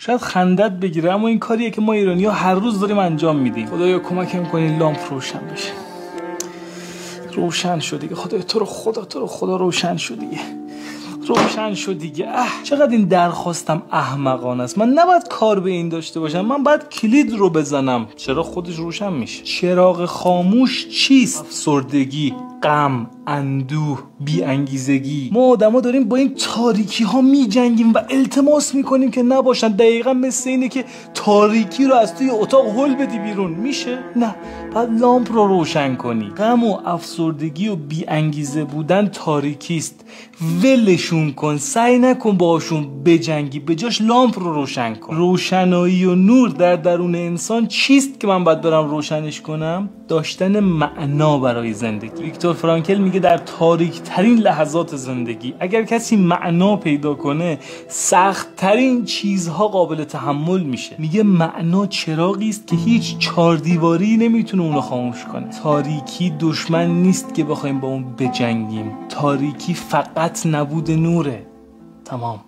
شاید خندت بگیره، اما این کاریه که ما ایرانی‌ها هر روز داریم انجام میدیم. خدایا کمکم کنی لامپ روشن بشه. روشن شد دیگه. خدایا تو رو خدا روشن شد دیگه. روشن شد دیگه. چقدر این درخواستم احمقانه است. من نباید کار به این داشته باشم، من باید کلید رو بزنم. چرا خودش روشن میشه؟ چراغ خاموش چیست؟ افسردگی، غم، اندوه، بی انگیزگی. ما آدما داریم با این تاریکی ها می جنگیم و التماس میکنیم که نباشن. دقیقا مثل اینه که تاریکی رو از توی اتاق هل بدی بیرون. میشه؟ نه، بعد لامپ رو روشن کنی. غم و افسردگی و بی انگیزه بودن تاریکیست. ولشون کن، سعی نکن باشون بجنگی، به جاش لامپ رو روشن کن. روشنایی و نور در درون انسان چیست که من باید برم روشنش کنم؟ داشتن معنا برای زندگی. ویکتور فرانکل میگه در تاریک ترین لحظات زندگی اگر کسی معنا پیدا کنه، سخت ترین چیزها قابل تحمل میشه. میگه معنا چراغی است که هیچ چاردیواری نمیتونه اونو خاموش کنه. تاریکی دشمن نیست که بخوایم با اون بجنگیم. تاریکی فقط نبود نوره. تمام.